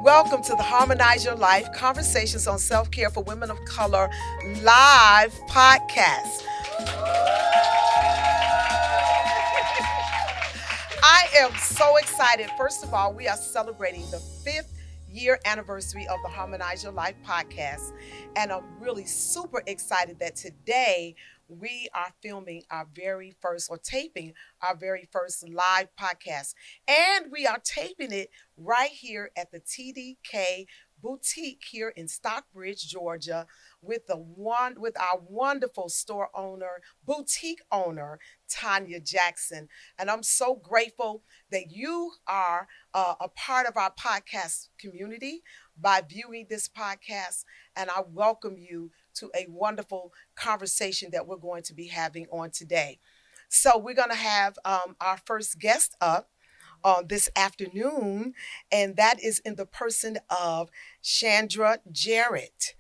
Welcome to the Harmonize Your Life Conversations on Self-Care for Women of Color live podcast. I am so excited. First of all, we are celebrating the 5th-year anniversary of the Harmonize Your Life podcast. And I'm really super excited that today we are filming our very first or taping our very first live podcast. And we are taping it right here at the TDK Boutique here in Stockbridge, Georgia, with our wonderful store owner, boutique owner, Tanya Jackson. And I'm so grateful that you are a part of our podcast community by viewing this podcast. And I welcome you to a wonderful conversation that we're going to be having on today. So we're going to have our first guest up this afternoon, and that is in the person of Chandra Jarrett.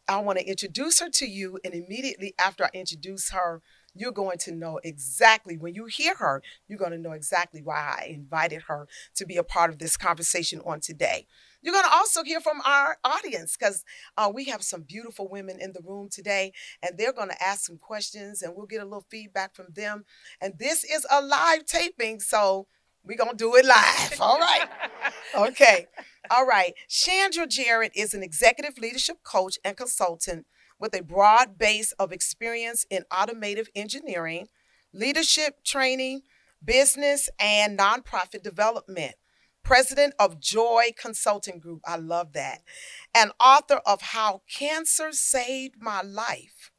I want to introduce her to you, and immediately after I introduce her, you're going to know exactly, when you hear her, you're going to know exactly why I invited her to be a part of this conversation on today. You're going to also hear from our audience because we have some beautiful women in the room today, and they're going to ask some questions, and we'll get a little feedback from them. And this is a live taping, so we're going to do it live. All right. Okay. All right. Chandra Jarrett is an executive leadership coach and consultant with a broad base of experience in automotive engineering, leadership training, business, and nonprofit development. President of Joy Consulting Group. I love that. And author of How Cancer Saved My Life.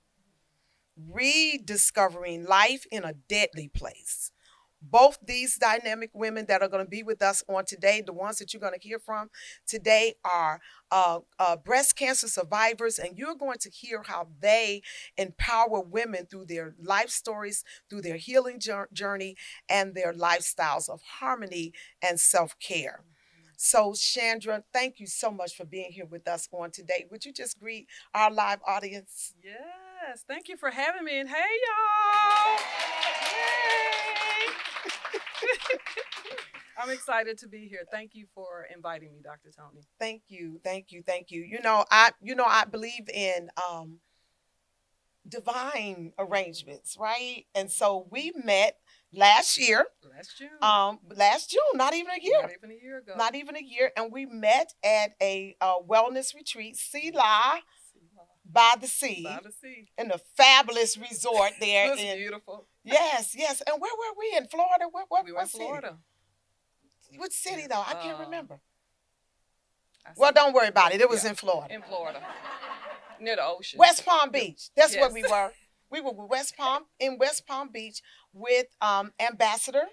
Rediscovering Life in a Deadly Place. Both these dynamic women that are going to be with us on today, the ones that you're going to hear from today, are breast cancer survivors, and you're going to hear how they empower women through their life stories, through their healing journey, and their lifestyles of harmony and self-care. So, Chandra, thank you so much for being here with us on today. Would you just greet our live audience? Yes, thank you for having me. And hey, y'all. Yay. I'm excited to be here. Thank you for inviting me, Dr. Tony. Thank you, thank you, thank you. I believe in divine arrangements, right? And so we met last year. Last June. Last June, not even a year. Not even a year ago. Not even a year. And we met at a wellness retreat, Sela, by the sea. By the sea. In the fabulous resort there. It was beautiful. Yes, yes. And where were we? In Florida? We were in Florida. Which city, though? I can't remember. Well, don't worry about it. It was in Florida. In Florida. Near the ocean. West Palm Beach. That's where we were. We were in West Palm Beach with Ambassador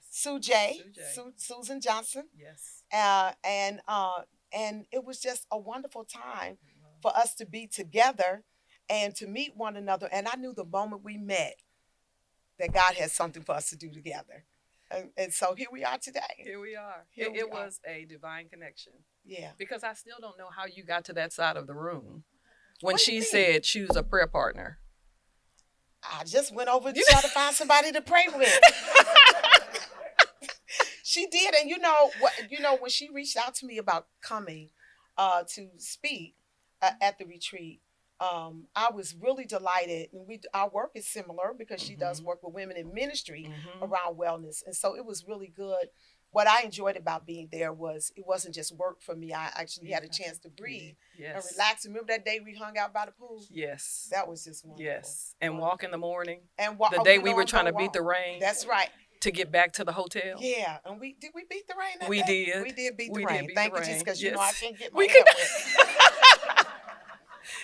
Susan Johnson. Yes. And it was just a wonderful time for us to be together and to meet one another. And I knew the moment we met that God had something for us to do together. And so here we are today. Here we are. It was a divine connection. Yeah. Because I still don't know how you got to that side of the room when she said choose a prayer partner. I just went over to try to find somebody to pray with. She did. And when she reached out to me about coming to speak at the retreat, I was really delighted. And our work is similar because she does work with women in ministry around wellness. And so it was really good. What I enjoyed about being there was it wasn't just work for me. I actually had a chance to breathe and relax. Remember that day we hung out by the pool? Yes. That was just wonderful. Yes. And walk in the morning. And the day we were trying to beat the rain. That's right. To get back to the hotel. Yeah. And did we beat the rain that we day? did. We did beat the rain. Thank you, Jesus, because I can't get my we hair wet.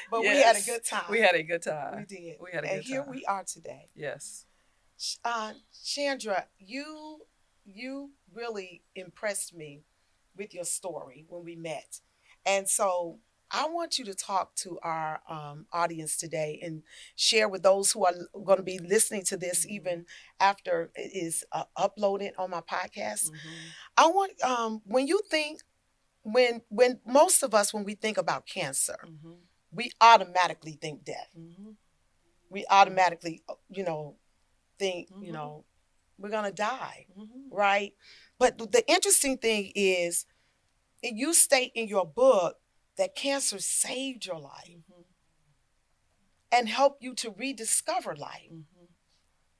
But we had a good time. We had a good time. We did. We had a good time. And here we are today. Yes. Chandra, you really impressed me with your story when we met. And so I want you to talk to our audience today and share with those who are going to be listening to this even after it is uploaded on my podcast. I want, when most of us, when we think about cancer, we automatically think death. We automatically, think, we're going to die, right? But the interesting thing is And you state in your book that cancer saved your life and helped you to rediscover life.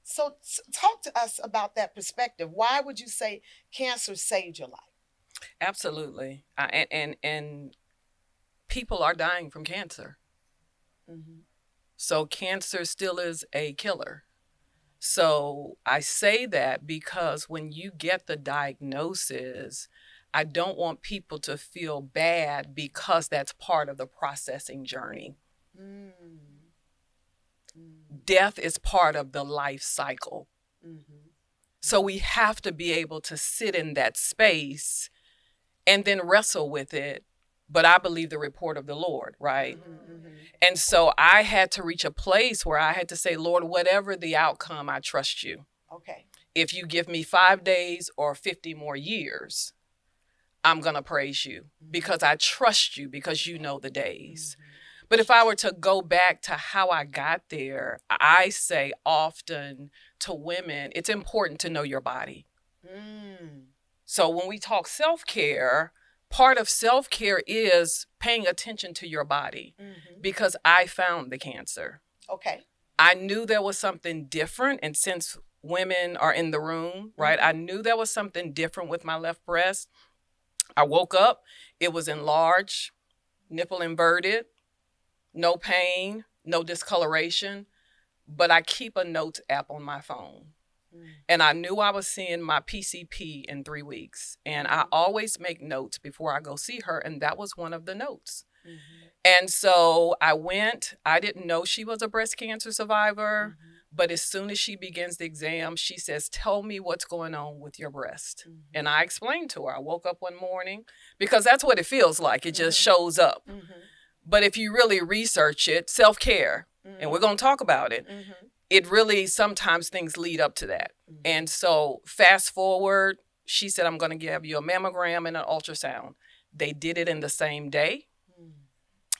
So talk to us about that perspective. Why would you say cancer saved your life? Absolutely. And people are dying from cancer. So cancer still is a killer. So I say that because when you get the diagnosis, I don't want people to feel bad because that's part of the processing journey. Death is part of the life cycle. So we have to be able to sit in that space and then wrestle with it. But I believe the report of the Lord, right? And so I had to reach a place where I had to say, Lord, whatever the outcome, I trust you. Okay. If you give me 5 days or 50 more years, I'm going to praise you because I trust you because you know the days. But if I were to go back to how I got there, I say often to women, it's important to know your body. So when we talk self-care, part of self-care is paying attention to your body because I found the cancer. Okay. I knew there was something different. And since women are in the room, right, I knew there was something different with my left breast. I woke up, it was enlarged, nipple inverted, no pain, no discoloration, but I keep a notes app on my phone. And I knew I was seeing my PCP in 3 weeks. And I always make notes before I go see her. And that was one of the notes. And so I went. I didn't know she was a breast cancer survivor. But as soon as she begins the exam, she says, tell me what's going on with your breast. And I explained to her. I woke up one morning because that's what it feels like. It just shows up. But if you really research it, self-care, and we're going to talk about it, it really, sometimes things lead up to that. And so fast forward, she said, I'm going to give you a mammogram and an ultrasound. They did it in the same day.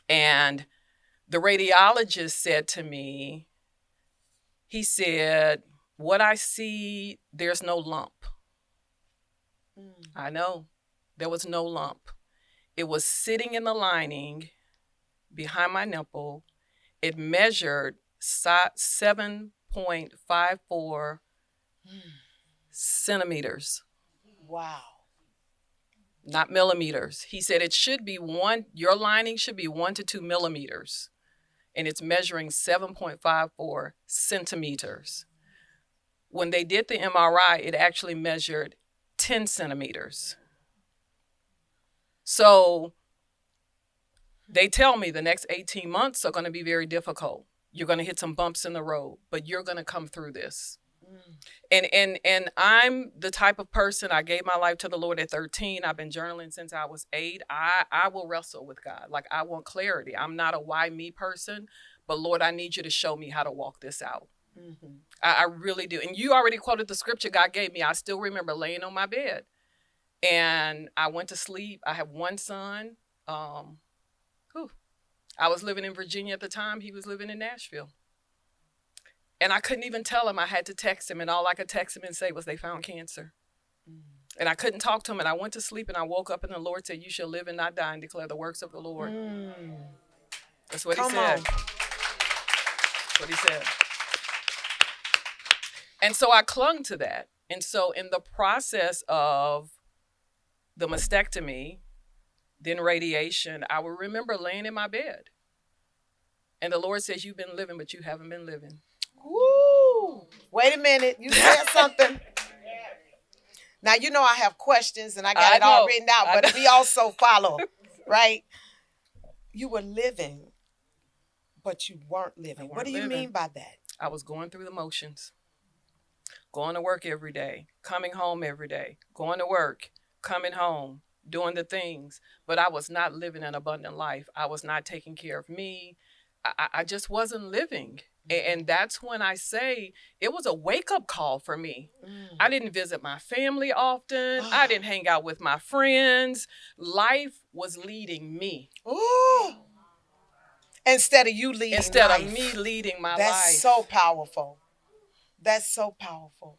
And the radiologist said to me, he said, what I see, there's no lump. I know, there was no lump. It was sitting in the lining behind my nipple. It measured 7.54 centimeters. Wow. Not millimeters. He said it should be your lining should be 1 to 2 millimeters. And it's measuring 7.54 centimeters. When they did the MRI, it actually measured 10 centimeters. So they tell me the next 18 months are going to be very difficult. You're going to hit some bumps in the road, but you're going to come through this. And I'm the type of person, I gave my life to the Lord at 13. I've been journaling since I was 8. I will wrestle with God. Like, I want clarity. I'm not a why me person, but Lord, I need you to show me how to walk this out. I really do. And you already quoted the scripture God gave me. I still remember laying on my bed and I went to sleep. I have one son. I was living in Virginia at the time. He was living in Nashville. And I couldn't even tell him. I had to text him, and all I could text him and say was they found cancer. And I couldn't talk to him, and I went to sleep, and I woke up, and the Lord said, you shall live and not die and declare the works of the Lord. That's what he said. That's what he said. And so I clung to that. And so in the process of the mastectomy, then radiation, I would remember laying in my bed. And the Lord says, you've been living, but you haven't been living. Woo! Wait a minute. You said something. Now, you know I have questions and I got it all written out, but we also follow, right? You were living, but you weren't living. What do you mean by that? I was going through the motions. Going to work every day, coming home every day, going to work, coming home, doing the things. But I was not living an abundant life. I was not taking care of me. I just wasn't living. And that's when I say it was a wake-up call for me. I didn't visit my family often. I didn't hang out with my friends. Life was leading me. Ooh. Instead of you leading Instead life. of me leading my life. That's so powerful. That's so powerful.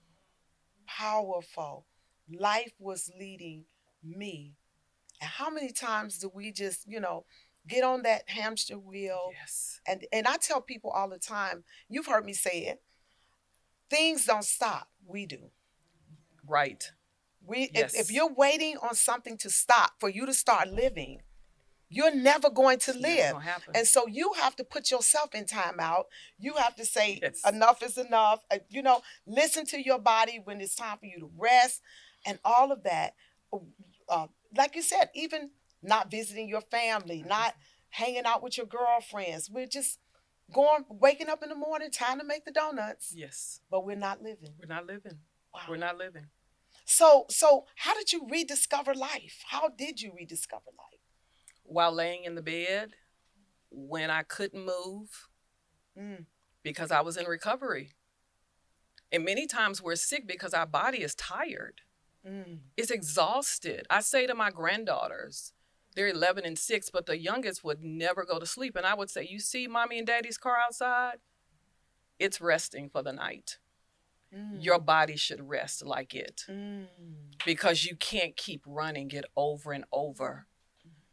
Powerful. Life was leading me And how many times do we just, get on that hamster wheel? Yes. And I tell people all the time, you've heard me say it, things don't stop. We do. Right. If Yes. you're waiting on something to stop for you to start living, you're never going to It's never live. gonna happen. And so you have to put yourself in timeout. You have to say, Yes. enough is enough. Listen to your body when it's time for you to rest and all of that. Like you said, even not visiting your family, not hanging out with your girlfriends. We're just waking up in the morning, time to make the donuts. Yes. But we're not living. We're not living. Wow. We're not living. So how did you rediscover life? How did you rediscover life? While laying in the bed, when I couldn't move, because I was in recovery. And many times we're sick because our body is tired. It's exhausted. I say to my granddaughters, they're 11 and 6, but the youngest would never go to sleep. And I would say, you see mommy and daddy's car outside? It's resting for the night. Your body should rest like it. Because you can't keep running it over and over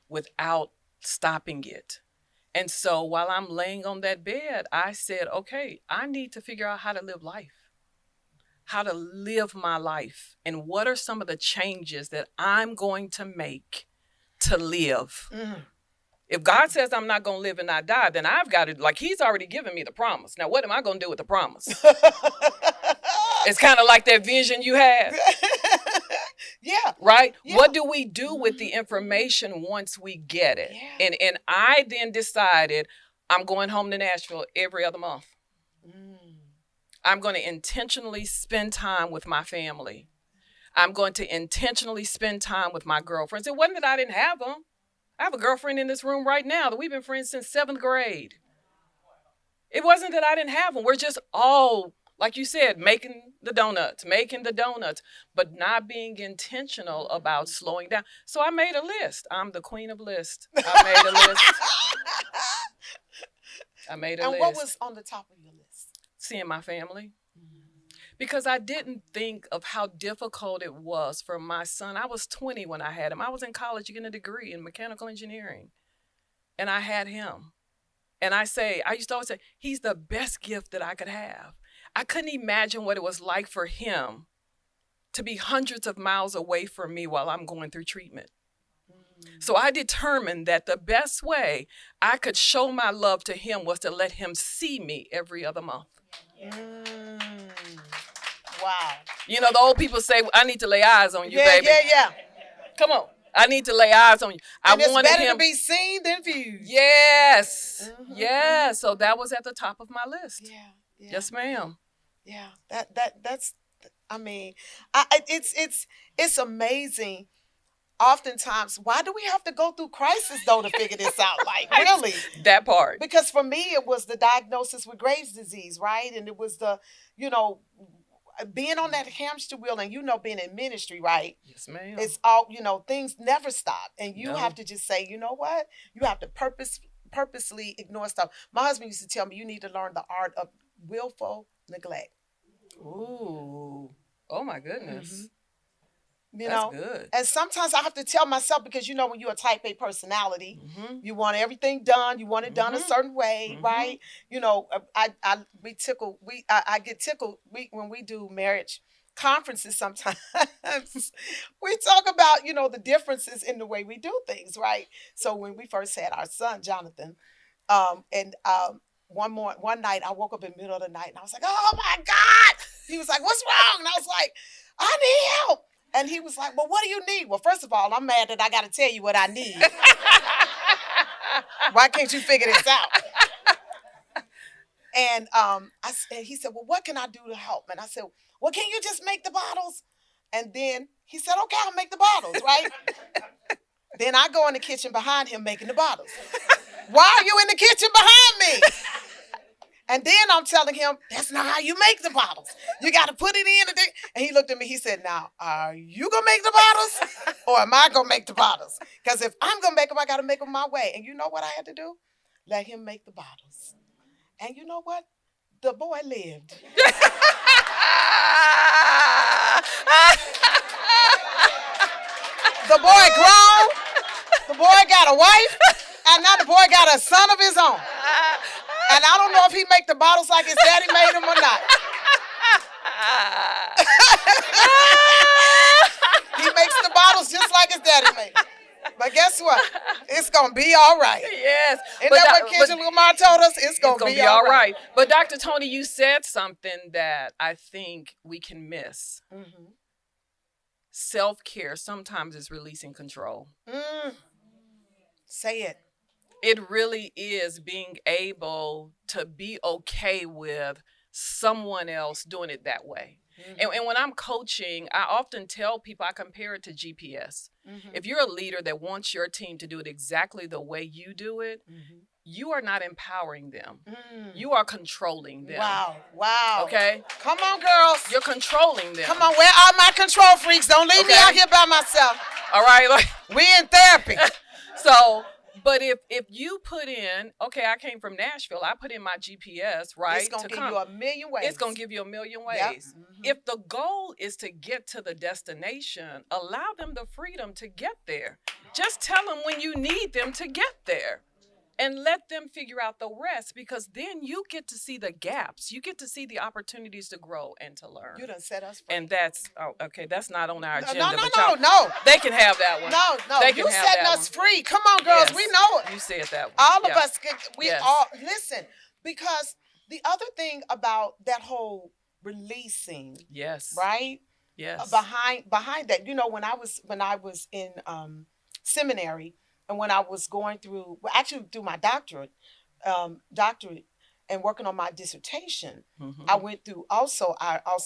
without stopping it. And so while I'm laying on that bed, I said, okay, I need to figure out how to live life, how to live my life. And what are some of the changes that I'm going to make to live? If God says I'm not going to live and not die, then I've got to, like, he's already given me the promise. Now, what am I going to do with the promise? It's kind of like that vision you had. Yeah. Right? Yeah. What do we do with the information once we get it? Yeah. And I then decided I'm going home to Nashville every other month. I'm going to intentionally spend time with my family. I'm going to intentionally spend time with my girlfriends. It wasn't that I didn't have them. I have a girlfriend in this room right now that we've been friends since 7th grade. It wasn't that I didn't have them. We're just all, like you said, making the donuts, but not being intentional about slowing down. So I made a list. I'm the queen of lists. I made a list. And what was on the top of your list? Seeing my family. Because I didn't think of how difficult it was for my son. I was 20 when I had him. I was in college getting a degree in mechanical engineering. And I had him. And I used to always say, he's the best gift that I could have. I couldn't imagine what it was like for him to be hundreds of miles away from me while I'm going through treatment. So I determined that the best way I could show my love to him was to let him see me every other month. Wow. You know, the old people say, I need to lay eyes on you, baby. Yeah. Come on. I need to lay eyes on you. And it's better to be seen than viewed. Yes. Yeah. So that was at the top of my list. Yeah. Yes, ma'am. Yeah. That's, I mean, it's amazing. Oftentimes, why do we have to go through crisis, though, to figure this out? Like, really? That part. Because for me, it was the diagnosis with Graves' disease, right? And it was the, being on that hamster wheel and, being in ministry, right? Yes, ma'am. It's all, things never stop. And you No. have to just say, you know what? You have to purposely ignore stuff. My husband used to tell me, you need to learn the art of willful neglect. Ooh. Oh, my goodness. That's good. And sometimes I have to tell myself, because when you're a type A personality, you want everything done, you want it done a certain way, right? I get tickled when we do marriage conferences sometimes. We talk about, the differences in the way we do things, right? So when we first had our son, Jonathan, one night I woke up in the middle of the night and I was like, oh my God. He was like, what's wrong? And I was like, I need help. And he was like, well, what do you need? Well, first of all, I'm mad that I got to tell you what I need. Why can't you figure this out? And he said, well, what can I do to help? And I said, well, can you just make the bottles? And then he said, okay, I'll make the bottles, right? Then I go in the kitchen behind him making the bottles. Why are you in the kitchen behind me? And then I'm telling him, that's not how you make the bottles. You got to put it in. And he looked at me, he said, now, are you going to make the bottles or am I going to make the bottles? Because if I'm going to make them, I got to make them my way. And you know what I had to do? Let him make the bottles. And you know what? The boy lived. The boy grown. boy got a wife, and now the boy got a son of his own. And I don't know if he make the bottles like his daddy made them or not. He makes the bottles just like his daddy made them. But guess what? It's going to be all right. Yes. Isn't that what Kendra Lamar told us? It's going to be all right. But Dr. Tony, you said something that I think we can miss. Mm-hmm. Self-care sometimes is releasing control. Say it. It really is being able to be okay with someone else doing it that way. Mm-hmm. And when I'm coaching, I often tell people, I compare it to GPS. Mm-hmm. If you're a leader that wants your team to do it exactly the way you do it, mm-hmm. you are not empowering them. Mm. You are controlling them. Wow. Okay? Come on, girls. You're controlling them. Come on, where are my control freaks? Don't leave me out here by myself. All right. We in therapy. But if you put in, okay, I came from Nashville, I put in my GPS, right? It's going to give you a million ways. It's going to give you a million ways. Yep. Mm-hmm. If the goal is to get to the destination, allow them the freedom to get there. Just tell them when you need them to get there. And let them figure out the rest, because then you get to see the gaps. You get to see the opportunities to grow and to learn. You done set us free. And that's, that's not on our agenda. No. They can have that one. No. You setting us free. Come on, girls. Yes. We know it. You said that one. All of us, all, listen, because the other thing about that whole releasing. Yes. Right? Yes. Behind that, when I was in seminary, and when I was going through my doctorate and working on my dissertation, mm-hmm. I went through also,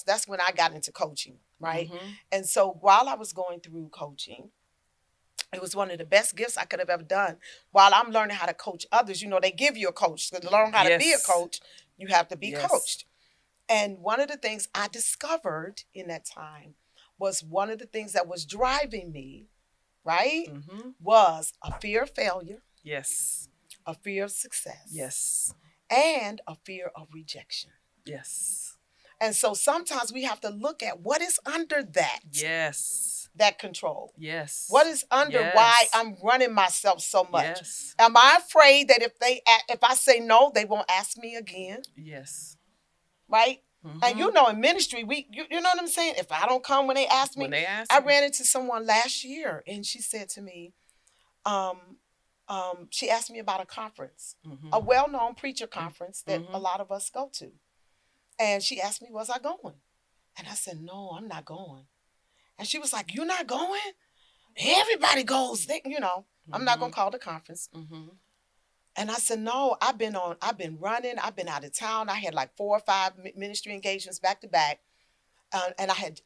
that's when I got into coaching, right? Mm-hmm. And so while I was going through coaching, it was one of the best gifts I could have ever done. While I'm learning how to coach others, they give you a coach. To learn how to be a coach, you have to be coached. And one of the things I discovered in that time was one of the things that was driving me, right, mm-hmm. was a fear of failure. Yes. A fear of success. Yes. And a fear of rejection. Yes. And so sometimes we have to look at what is under that. Yes. That control. Yes. What is under why I'm running myself so much? Yes. Am I afraid that if I say no, they won't ask me again? Yes. Right? Mm-hmm. And in ministry, you know what I'm saying? If I don't come when they ask me, I ran into someone last year, and she said to me, she asked me about a conference, mm-hmm. a well-known preacher conference that mm-hmm. a lot of us go to. And she asked me, was I going? And I said, no, I'm not going. And she was like, you're not going? Everybody goes. Mm-hmm. I'm not going to call the conference. Mm-hmm. And I said, no, I've been running. I've been out of town. I had like 4 or 5 ministry engagements back to back.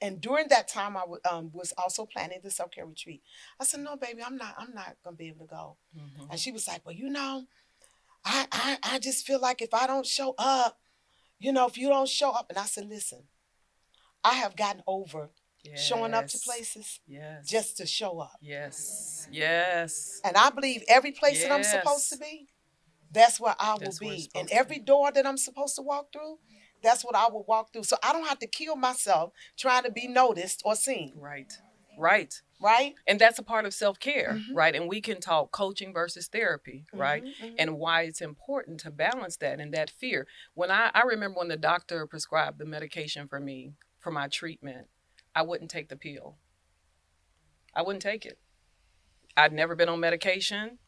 And during that time, I was also planning the self-care retreat. I said, no, baby, I'm not going to be able to go. Mm-hmm. And she was like, well, I just feel like if I don't show up, if you don't show up. And I said, listen, I have gotten over showing up to places just to show up. Yes. Yes. And I believe every place that I'm supposed to be, that's where I will be. And every door that I'm supposed to walk through, that's what I will walk through. So I don't have to kill myself trying to be noticed or seen. Right. And that's a part of self-care, mm-hmm. right? And we can talk coaching versus therapy, right? Mm-hmm. And why it's important to balance that and that fear. When I remember when the doctor prescribed the medication for me, for my treatment, I wouldn't take the pill. I wouldn't take it. I'd never been on medication.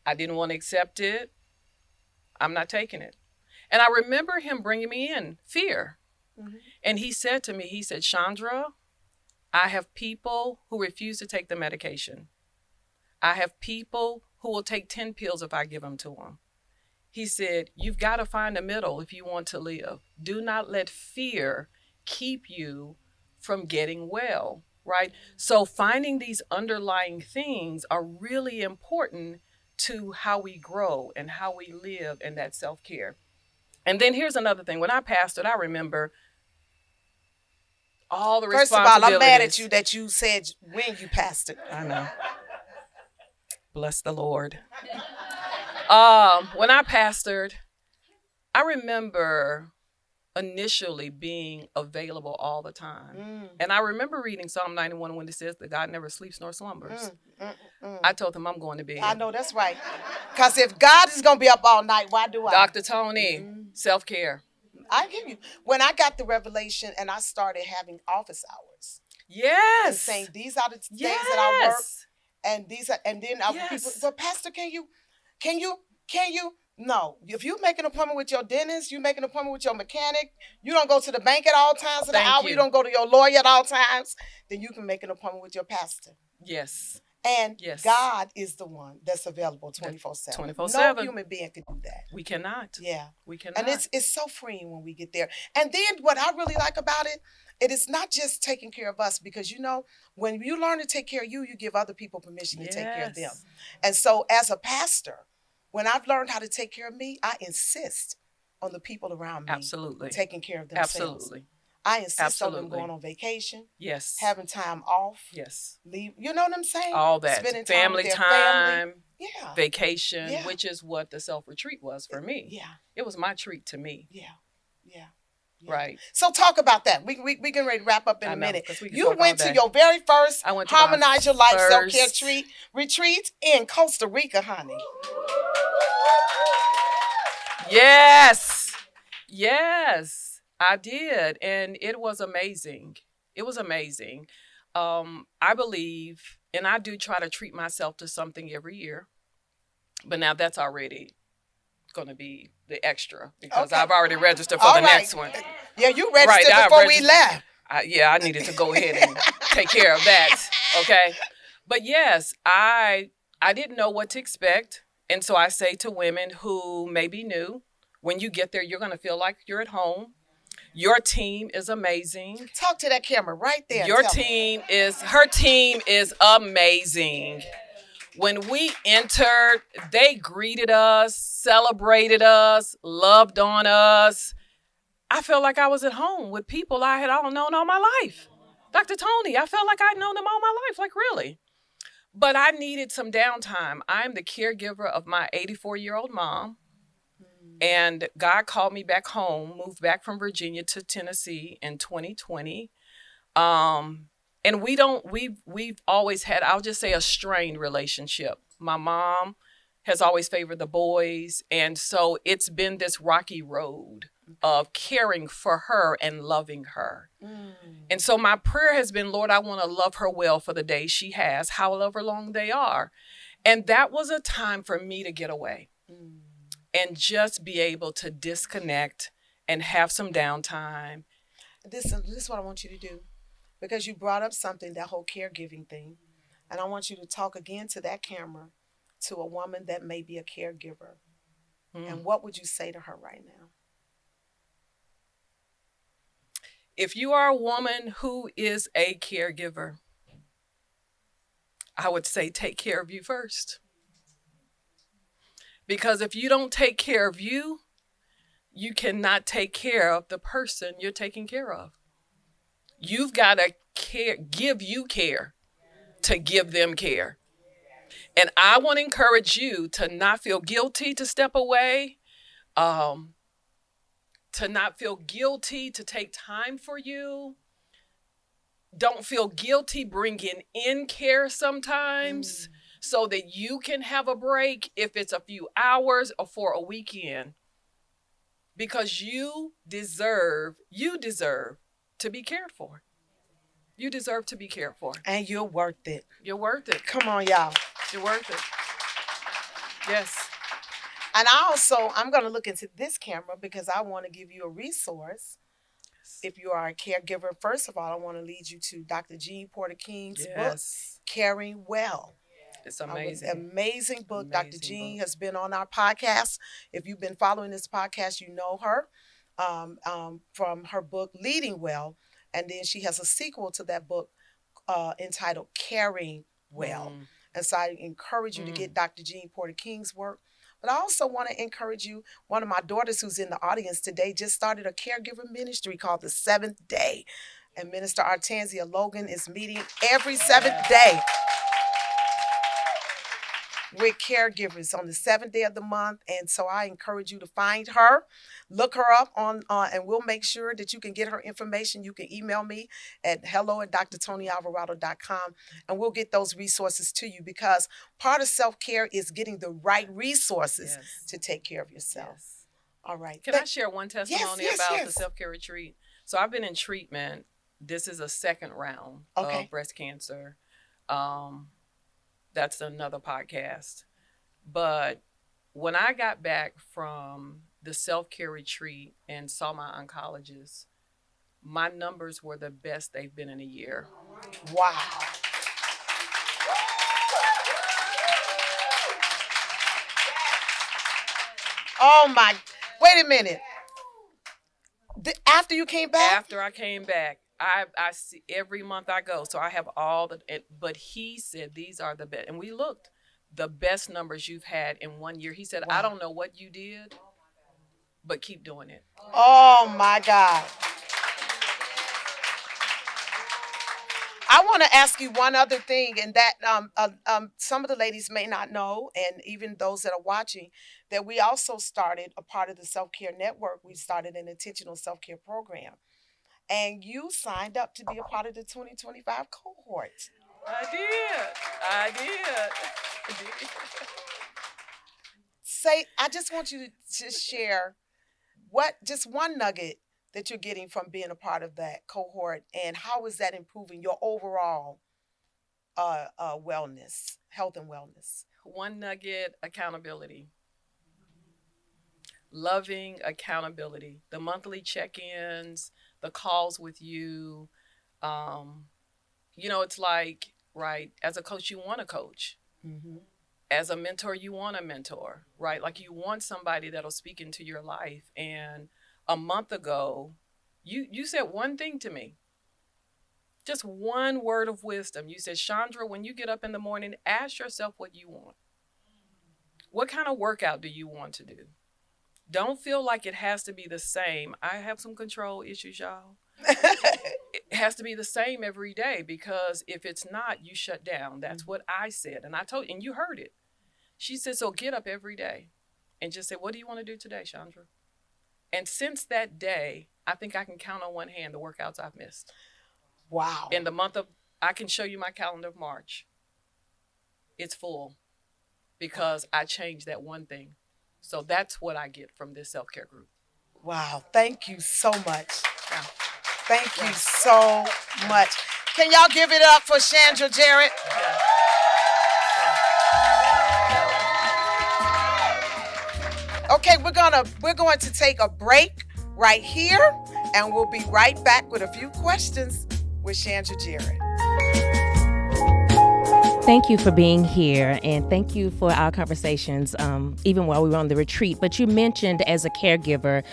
I didn't want to accept it. I'm not taking it. And I remember him bringing me in fear. Mm-hmm. And he said to me, Chandra, I have people who refuse to take the medication. I have people who will take 10 pills if I give them to them. He said, you've got to find a middle if you want to live. Do not let fear keep you from getting well, right? So finding these underlying things are really important to how we grow and how we live in that self-care. And then here's another thing. When I pastored, I remember all the responsibilities. First of all, I'm mad at you that you said when you pastored. I know. Bless the Lord. When I pastored, I remember initially being available all the time. Mm. And I remember reading Psalm 91 when it says that God never sleeps nor slumbers. Mm. I told him I'm going to bed. I know that's right. Because if God is going to be up all night, why do I? Dr. Tony, self-care. I give you. When I got the revelation and I started having office hours. Yes. And saying, these are the days that I work. And these are, and then people, but Pastor, can you? No. If you make an appointment with your dentist, you make an appointment with your mechanic, you don't go to the bank at all times of the hour, you don't go to your lawyer at all times, then you can make an appointment with your pastor. Yes. And God is the one that's available 24/7. 24/7. No human being can do that. We cannot. Yeah. We cannot. And it's so freeing when we get there. And then what I really like about it, it is not just taking care of us, because, you know, when you learn to take care of you, you give other people permission to take care of them. And so as a pastor, when I've learned how to take care of me, I insist on the people around me taking care of themselves. Absolutely. I insist on them going on vacation. Yes. Having time off. Yes. Leave. You know what I'm saying? All that. Spending family with their time. family. Yeah. Vacation, which is what the self-retreat was for me. Yeah. It was my treat to me. Yeah. Right. So talk about that. We getting ready to wrap up in a minute. You went to your very first Harmonize Your Life Self-Care retreat in Costa Rica, honey. Yes. Yes, I did. And it was amazing. It was amazing. I believe, and I do try to treat myself to something every year, but now that's already going to be the extra, because I've already registered for the next one. Yeah, you registered before we left. I needed to go ahead and take care of that. Okay. But yes, I didn't know what to expect. And so I say to women who may be new, when you get there, you're going to feel like you're at home. Your team is amazing. Talk to that camera right there. Her team is amazing. When we entered, they greeted us, celebrated us, loved on us. I felt like I was at home with people I had all known all my life. Dr. Tony, I felt like I'd known them all my life, like really. But I needed some downtime. I'm the caregiver of my 84-year-old mom. And God called me back home, moved back from Virginia to Tennessee in 2020. And we've always had, I'll just say, a strained relationship. My mom has always favored the boys. And so it's been this rocky road of caring for her and loving her. And so my prayer has been, Lord, I want to love her well for the days she has, however long they are. And that was a time for me to get away and just be able to disconnect and have some downtime. This is what I want you to do. Because you brought up something, that whole caregiving thing. And I want you to talk again to that camera, to a woman that may be a caregiver. And what would you say to her right now? If you are a woman who is a caregiver, I would say take care of you first. Because if you don't take care of you, you cannot take care of the person you're taking care of. You've got to give you care to give them care. And I want to encourage you to not feel guilty to step away, to not feel guilty to take time for you. Don't feel guilty bringing in care sometimes so that you can have a break, if it's a few hours or for a weekend. Because you deserve to be cared for. You deserve to be cared for. And you're worth it. You're worth it. Come on, y'all. You're worth it. Yes. And I'm going to look into this camera because I want to give you a resource. If you are a caregiver, first of all, I want to lead you to Dr. Jean Porter King's book, Caring Well. It's amazing. Amazing book. Dr. Jean has been on our podcast. If you've been following this podcast, you know her from her book, Leading Well. And then she has a sequel to that book entitled Caring Well. And so I encourage you to get Dr. Jean Porter King's work. But I also want to encourage you, one of my daughters who's in the audience today just started a caregiver ministry called The Seventh Day. And Minister Artanzia Logan is meeting every seventh day with caregivers on the 7th day of the month. And so I encourage you to find her, look her up on, and we'll make sure that you can get her information. You can email me at hello@drtonyalvarado.com, and we'll get those resources to you, because part of self-care is getting the right resources to take care of yourself. All right. Can I share one testimony about the self-care retreat? So I've been in treatment. This is a second round of breast cancer. That's another podcast. But when I got back from the self-care retreat and saw my oncologist, my numbers were the best they've been in a year. Wow. Oh my, wait a minute. After you came back? After I came back, I see every month I go. So I have all the, but he said, these are the best. And we looked, the best numbers you've had in 1 year. He said, I don't know what you did, but keep doing it. Oh my God. I want to ask you one other thing, and that some of the ladies may not know, and even those that are watching, that we also started a part of the Self-Care Network. We started an intentional self-care program, and you signed up to be a part of the 2025 cohort. I did. I just want you to share just one nugget that you're getting from being a part of that cohort, and how is that improving your overall wellness, health and wellness? One nugget: accountability. Loving accountability. The monthly check-ins, the calls with you. It's like, right, as a coach, you want a coach. Mm-hmm. As a mentor, you want a mentor, right? Like, you want somebody that'll speak into your life. And a month ago, you said one thing to me, just one word of wisdom. You said, Chandra, when you get up in the morning, ask yourself what you want. What kind of workout do you want to do? Don't feel like it has to be the same. I have some control issues, y'all. It has to be the same every day, because if it's not, you shut down. That's what I said. And I told you, and you heard it. She said, so get up every day and just say, what do you want to do today, Chandra? And since that day, I think I can count on one hand the workouts I've missed. Wow. In the month of, I can show you my calendar of March. It's full because I changed that one thing. So that's what I get from this self-care group. Wow. Thank you so much. Yeah. Thank you so much. Can y'all give it up for Chandra Jarrett? Yeah. Okay, we're going to take a break right here, and we'll be right back with a few questions with Chandra Jarrett. Thank you for being here, and thank you for our conversations, even while we were on the retreat. But you mentioned, as a caregiver,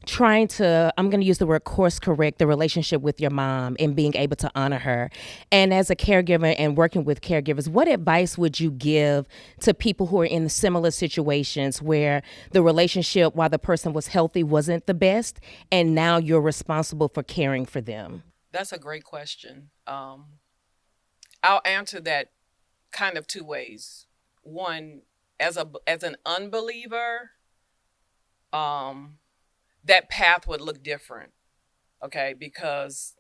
trying to, I'm going to use the word course correct, the relationship with your mom and being able to honor her. And as a caregiver and working with caregivers, what advice would you give to people who are in similar situations where the relationship, while the person was healthy, wasn't the best, and now you're responsible for caring for them? That's a great question. I'll answer that kind of two ways. One, as an unbeliever, that path would look different, okay? Because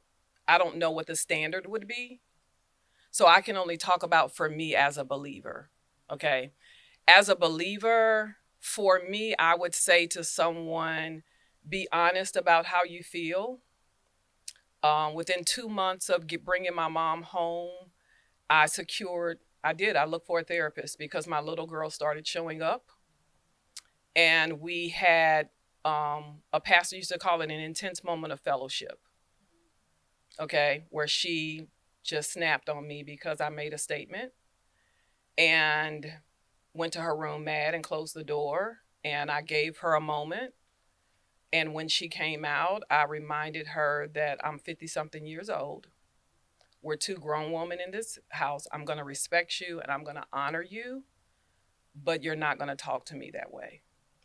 I don't know what the standard would be. So I can only talk about for me as a believer, okay? As a believer, for me, I would say to someone, be honest about how you feel. Within 2 months of bringing my mom home, I looked for a therapist because my little girl started showing up. And we had, a pastor used to call it an intense moment of fellowship. Okay, where she just snapped on me because I made a statement, and went to her room mad and closed the door. And I gave her a moment. And when she came out, I reminded her that I'm 50-something years old. We're two grown women in this house. I'm going to respect you and I'm going to honor you, but you're not going to talk to me that way.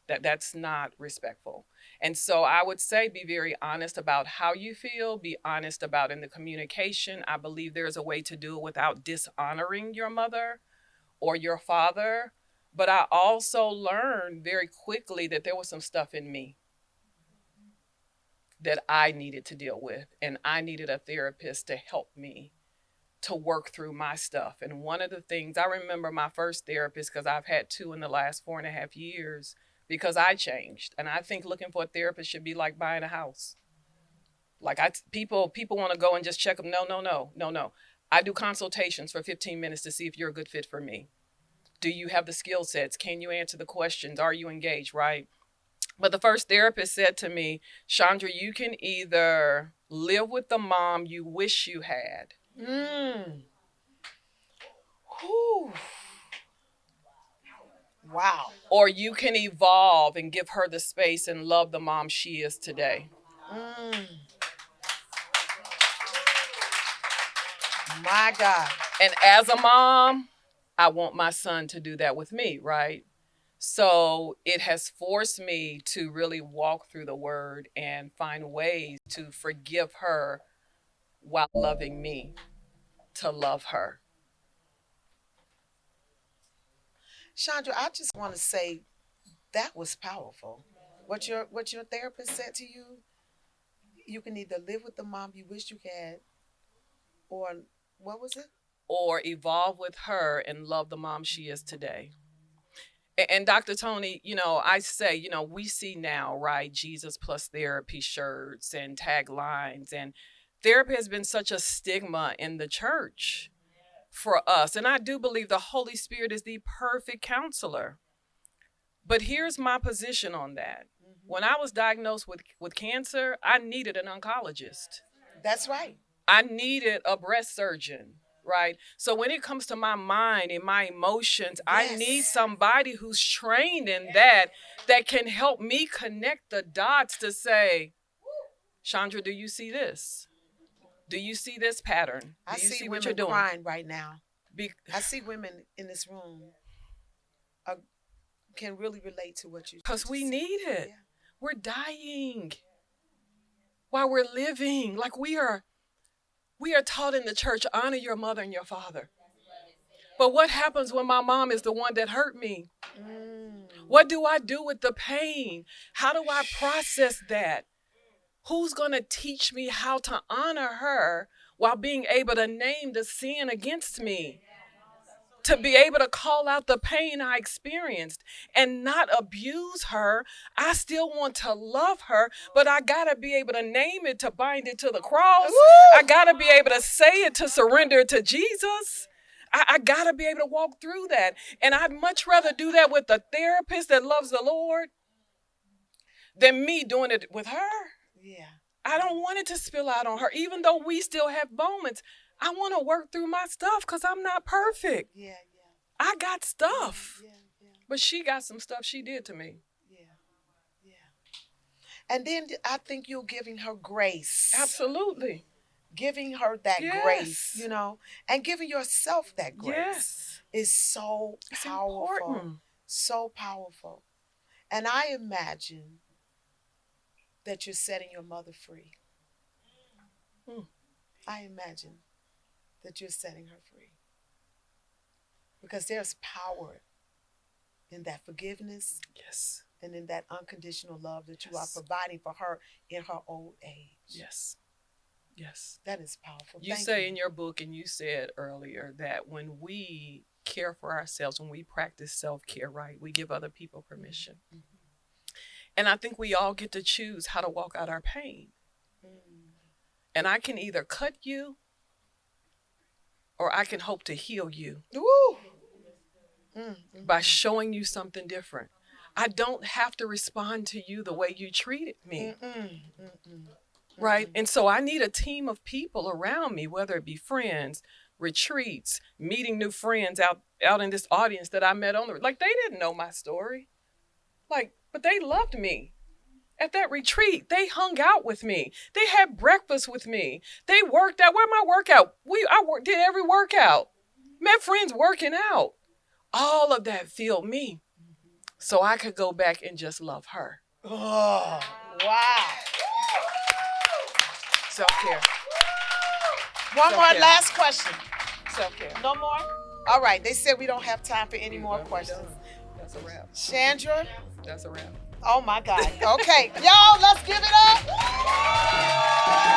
That's not respectful. And so I would say, be very honest about how you feel, be honest about in the communication. I believe there's a way to do it without dishonoring your mother or your father. But I also learned very quickly that there was some stuff in me that I needed to deal with. And I needed a therapist to help me to work through my stuff. And one of the things I remember my first therapist, because I've had two in the last 4.5 years, because I changed. And I think looking for a therapist should be like buying a house. Like people want to go and just check them. No. I do consultations for 15 minutes to see if you're a good fit for me. Do you have the skill sets? Can you answer the questions? Are you engaged? Right? But the first therapist said to me, Chandra, you can either live with the mom you wish you had. Whew. Wow. Or you can evolve and give her the space and love the mom she is today. My God. And as a mom, I want my son to do that with me, right? So it has forced me to really walk through the word and find ways to forgive her while loving me, to love her. Chandra, I just want to say that was powerful. What your therapist said to you, you can either live with the mom you wish you had, or what was it? Or evolve with her and love the mom she is today. And Dr. Tony, I say, we see now, right, Jesus plus therapy shirts and taglines. And therapy has been such a stigma in the church for us. And I do believe the Holy Spirit is the perfect counselor. But here's my position on that. When I was diagnosed with cancer, I needed an oncologist. That's right. I needed a breast surgeon. Right. So when it comes to my mind and my emotions, Yes. I need somebody who's trained in that can help me connect the dots to say, Chandra, do you see this? Do you see this pattern? I Do you see what women you're doing? crying right now. I see women in this room can really relate to what you. Because we need it. Yeah. We're dying while we're living. Like we are taught in the church, honor your mother and your father. But what happens when my mom is the one that hurt me? What do I do with the pain? How do I process that? Who's going to teach me how to honor her while being able to name the sin against me? To be able to call out the pain I experienced and not abuse her. I still want to love her, but I got to be able to name it, to bind it to the cross. Woo! I got to be able to say it, to surrender it to Jesus. I got to be able to walk through that. And I'd much rather do that with a therapist that loves the Lord than me doing it with her. Yeah. I don't want it to spill out on her, even though we still have moments. I want to work through my stuff because I'm not perfect. Yeah. I got stuff. Yeah. But she got some stuff she did to me. Yeah. And then I think you're giving her grace. Absolutely. Giving her that Yes. grace, and giving yourself that grace Yes. is so It's powerful. important. So powerful. And I imagine that you're setting your mother free. I imagine that you're setting her free. Because there's power in that forgiveness. Yes. And in that unconditional love that you Yes. are providing for her in her old age. Yes. That is powerful. You say in your book, and you said earlier, that when we care for ourselves, when we practice self-care, right, we give other people permission. And I think we all get to choose how to walk out our pain. And I can either cut you or I can hope to heal you. Woo! By showing you something different. I don't have to respond to you the way you treated me. Right? And so I need a team of people around me, whether it be friends, retreats, meeting new friends out in this audience that I met on like they didn't know my story. But they loved me. At that retreat, they hung out with me. They had breakfast with me. They worked out. Where my workout? Did every workout. Met friends working out. All of that filled me. So I could go back and just love her. Oh, wow. Self-care. One more last question. Self-care. No more? All right, they said we don't have time for any more questions. That's a wrap. Chandra? That's a wrap. Oh my God. Okay, y'all, let's give it up.